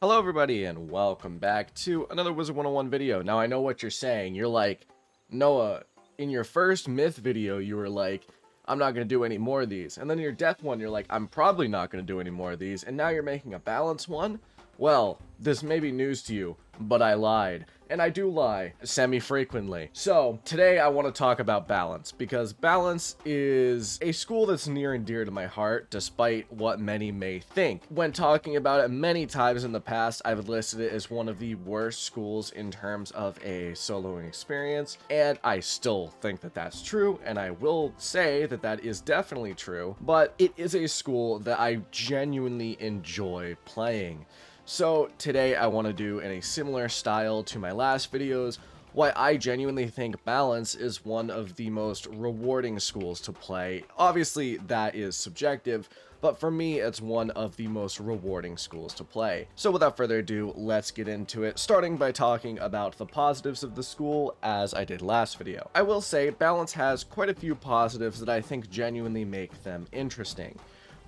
Hello everybody and welcome back to another Wizard101 video. Now I know what you're saying. You're like, Noah, in your first myth video you were like, I'm not going to do any more of these. And then in your death one you're like, I'm probably not going to do any more of these. And now you're making a balance one? Well, this may be news to you, but I lied. And I do lie, semi-frequently. So, today I want to talk about balance, because balance is a school that's near and dear to my heart, despite what many may think. When talking about it many times in the past, I've listed it as one of the worst schools in terms of a soloing experience, and I still think that that's true, and I will say that that is definitely true, but it is a school that I genuinely enjoy playing. So today I want to do in a similar style to my last videos why I genuinely think balance is one of the most rewarding schools to play. Obviously that is subjective, but for me it's one of the most rewarding schools to play. So without further ado, let's get into it, starting by talking about the positives of the school as I did last video. I will say balance has quite a few positives that I think genuinely make them interesting.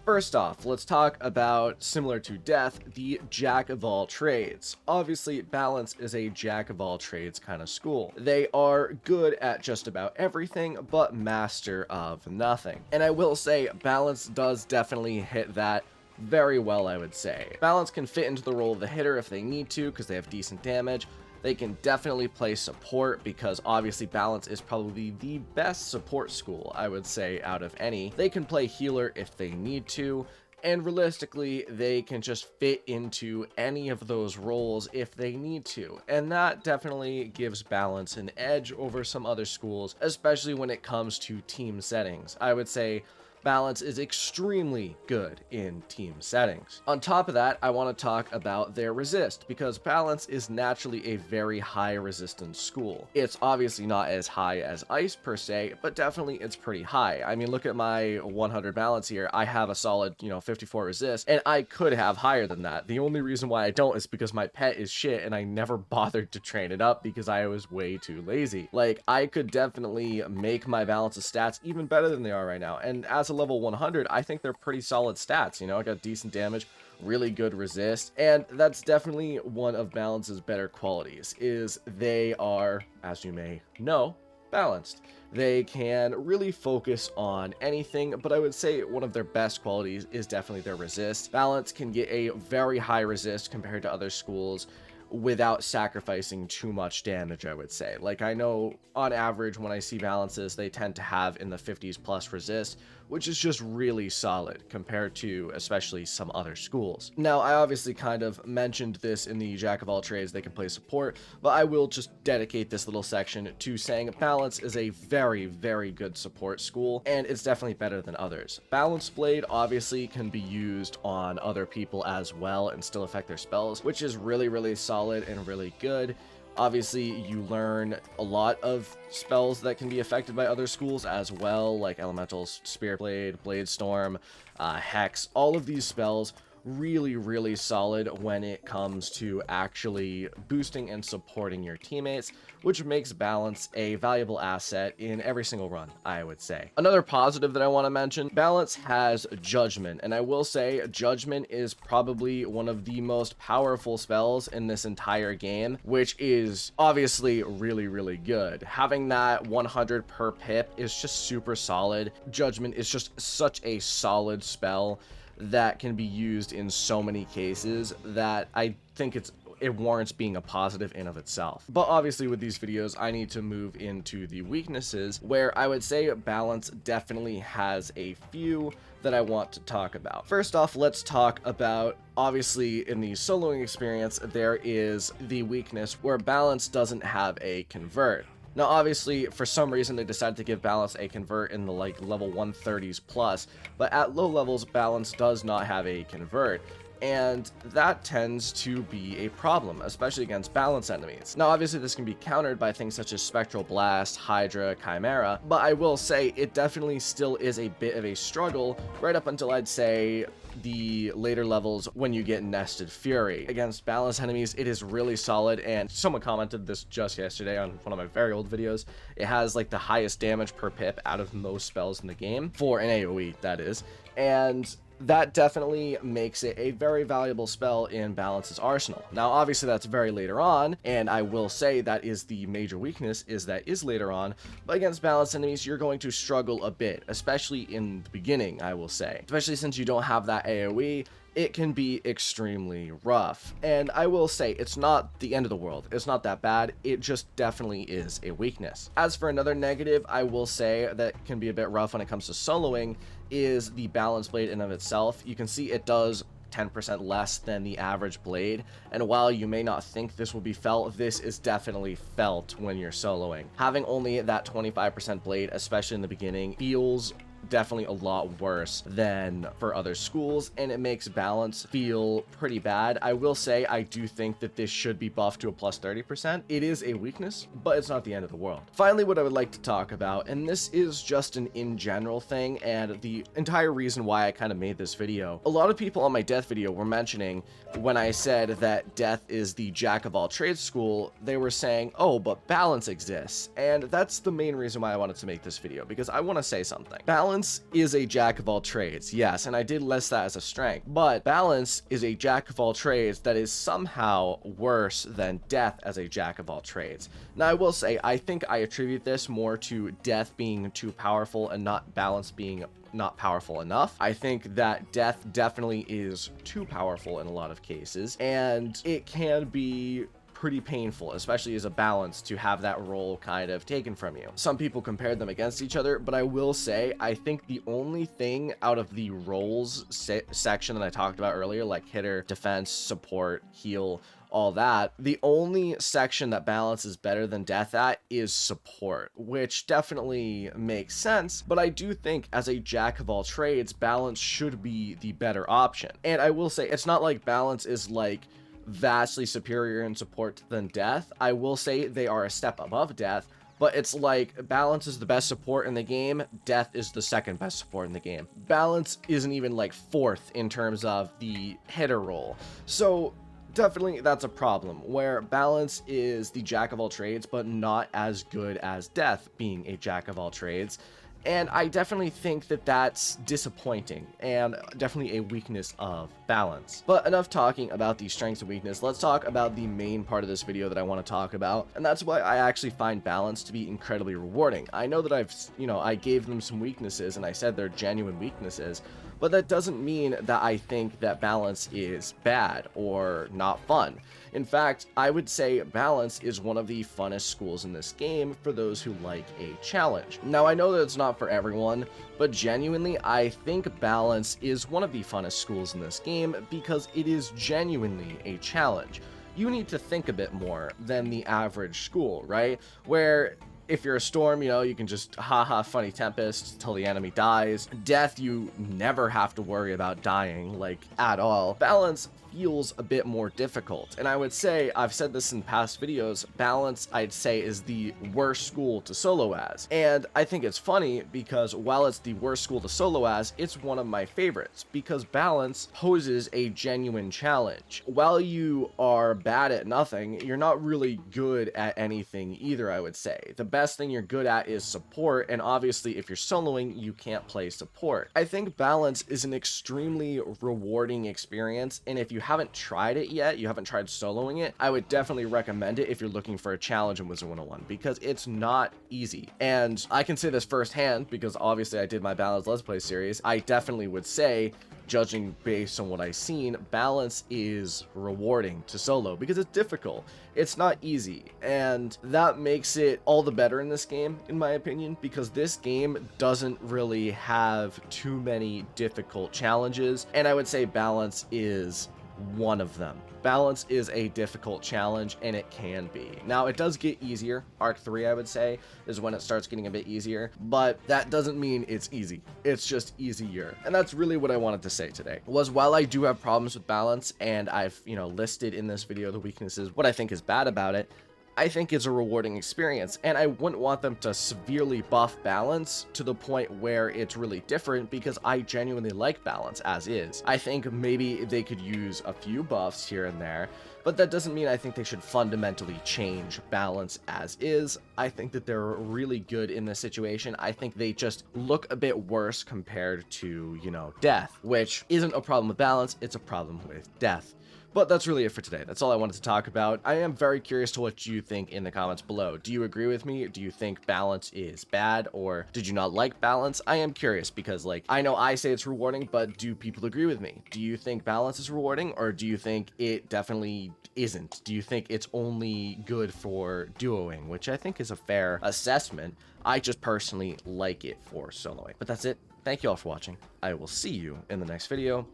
First off, let's talk about, similar to death, the jack of all trades. Obviously, balance is a jack of all trades kind of school. They are good at just about everything, but master of nothing. And I will say, balance does definitely hit that very well, I would say. Balance can fit into the role of the hitter if they need to, because they have decent damage. They can definitely play support because obviously balance is probably the best support school, I would say, out of any. They can play healer if they need to, and realistically, they can just fit into any of those roles if they need to. And that definitely gives balance an edge over some other schools, especially when it comes to team settings. I would say balance is extremely good in team settings. On top of that, I want to talk about their resist, because balance is naturally a very high resistance school. It's obviously not as high as ice per se, but definitely it's pretty high. I mean, look at my 100 balance here. I have a solid, 54 resist, and I could have higher than that. The only reason why I don't is because my pet is shit and I never bothered to train it up because I was way too lazy. Like, I could definitely make my balance's stats even better than they are right now, and as a level 100, I think they're pretty solid stats. I got decent damage, really good resist, and that's definitely one of balance's better qualities, is they are, as you may know, balanced. They can really focus on anything, but I would say one of their best qualities is definitely their resist. Balance can get a very high resist compared to other schools without sacrificing too much damage, I would say. Like, I know on average when I see balances, they tend to have in the 50s plus resist, which is just really solid compared to especially some other schools. Now, I obviously kind of mentioned this in the jack of all trades, they can play support, but I will just dedicate this little section to saying balance is a very, very good support school, and it's definitely better than others. Balance blade obviously can be used on other people as well and still affect their spells, which is really, really solid and really good. Obviously, you learn a lot of spells that can be affected by other schools as well, like Elementals, Spirit Blade, Blade Storm, Hex. All of these spells really, really solid when it comes to actually boosting and supporting your teammates, which makes balance a valuable asset in every single run, I would say. Another positive that I want to mention, balance has judgment, and I will say judgment is probably one of the most powerful spells in this entire game, which is obviously really, really good. Having that 100 per pip is just super solid. Judgment is just such a solid spell that can be used in so many cases that I think it warrants being a positive in of itself. But obviously with these videos, I need to move into the weaknesses, where I would say balance definitely has a few that I want to talk about. First off, let's talk about, obviously in the soloing experience, there is the weakness where balance doesn't have a convert. Now, obviously, for some reason, they decided to give balance a convert in the level 130s plus, but at low levels, balance does not have a convert, and that tends to be a problem, especially against balance enemies. Now, obviously, this can be countered by things such as Spectral Blast, Hydra, Chimera, but I will say it definitely still is a bit of a struggle right up until, I'd say, the later levels when you get Nested Fury. Against balanced enemies, it is really solid, and someone commented this just yesterday on one of my very old videos. It has like the highest damage per pip out of most spells in the game, for an AoE, that is. And that definitely makes it a very valuable spell in Balance's arsenal. Now, obviously, that's very later on, and I will say that is the major weakness, is that is later on, but against Balance enemies, you're going to struggle a bit, especially in the beginning, I will say. Especially since you don't have that AoE, it can be extremely rough. And I will say, it's not the end of the world. It's not that bad. It just definitely is a weakness. As for another negative, I will say that can be a bit rough when it comes to soloing is the Balance Blade in of itself. You can see it does 10% less than the average blade, and while you may not think this will be felt, this is definitely felt when you're soloing. Having only that 25% blade, especially in the beginning, feels definitely a lot worse than for other schools, and it makes Balance feel pretty bad. I will say I do think that this should be buffed to a plus 30%. It is a weakness, but it's not the end of the world. Finally, what I would like to talk about, and this is just an in general thing and the entire reason why I kind of made this video. A lot of people on my death video were mentioning when I said that death is the jack of all trades school, they were saying, oh, but Balance exists. And that's the main reason why I wanted to make this video, because I want to say something. Balance is a jack of all trades, yes, and I did list that as a strength, but Balance is a jack of all trades that is somehow worse than Death as a jack of all trades. Now, I will say, I think I attribute this more to Death being too powerful and not Balance being not powerful enough. I think that Death definitely is too powerful in a lot of cases, and it can be pretty painful, especially as a Balance, to have that role kind of taken from you. Some people compared them against each other, but I will say I think the only thing out of the roles section that I talked about earlier, like hitter, defense, support, heal, all that, the only section that Balance is better than Death at is support, which definitely makes sense, but I do think as a jack of all trades, Balance should be the better option. And I will say, it's not like Balance is like vastly superior in support than Death. I will say they are a step above Death, but it's like Balance is the best support in the game, Death is the second best support in the game. Balance isn't even like fourth in terms of the hitter role. So definitely that's a problem, where Balance is the jack of all trades, but not as good as Death being a jack of all trades. And I definitely think that that's disappointing and definitely a weakness of Balance. But enough talking about the strengths and weakness. Let's talk about the main part of this video that I want to talk about. And that's why I actually find Balance to be incredibly rewarding. I know that I gave them some weaknesses and I said they're genuine weaknesses, but that doesn't mean that I think that Balance is bad or not fun. In fact, I would say Balance is one of the funnest schools in this game for those who like a challenge. Now, I know that it's not for everyone, but genuinely, I think Balance is one of the funnest schools in this game because it is genuinely a challenge. You need to think a bit more than the average school, right? Where if you're a Storm, you can just haha funny Tempest till the enemy dies. Death, you never have to worry about dying, like, at all. Balance feels a bit more difficult, and I would say, I've said this in past videos, Balance, I'd say, is the worst school to solo as. And I think it's funny because while it's the worst school to solo as, it's one of my favorites because Balance poses a genuine challenge. While you are bad at nothing, you're not really good at anything either, I would say. The best thing you're good at is support, and obviously if you're soloing, you can't play support. I think Balance is an extremely rewarding experience, and if you haven't tried it yet, you haven't tried soloing it, I would definitely recommend it if you're looking for a challenge in Wizard101 because it's not easy. And I can say this firsthand because obviously I did my Balance Let's Play series. I definitely would say, judging based on what I've seen, Balance is rewarding to solo because it's difficult. It's not easy, and that makes it all the better in this game, in my opinion, because this game doesn't really have too many difficult challenges, and I would say Balance is one of them. Balance is a difficult challenge, and it can be. Now, it does get easier. Arc 3, I would say, is when it starts getting a bit easier, but that doesn't mean it's easy. It's just easier. And that's really what I wanted to say today, was while I do have problems with Balance, and I've, listed in this video the weaknesses, what I think is bad about it, I think is a rewarding experience, and I wouldn't want them to severely buff balance to the point where it's really different, because I genuinely like balance as is. I think maybe they could use a few buffs here and there, but that doesn't mean I think they should fundamentally change balance as is. I think that they're really good in this situation. I think they just look a bit worse compared to, you know, death, which isn't a problem with balance, it's a problem with death. But that's really it for today. That's all I wanted to talk about. I am very curious to what you think in the comments below. Do you agree with me? Do you think balance is bad, or did you not like balance? I am curious because, like, I know I say it's rewarding, but do people agree with me? Do you think balance is rewarding, or do you think it definitely isn't? Do you think it's only good for duoing, which I think is a fair assessment. I just personally like it for soloing. But that's it. Thank you all for watching. I will see you in the next video.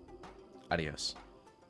Adios.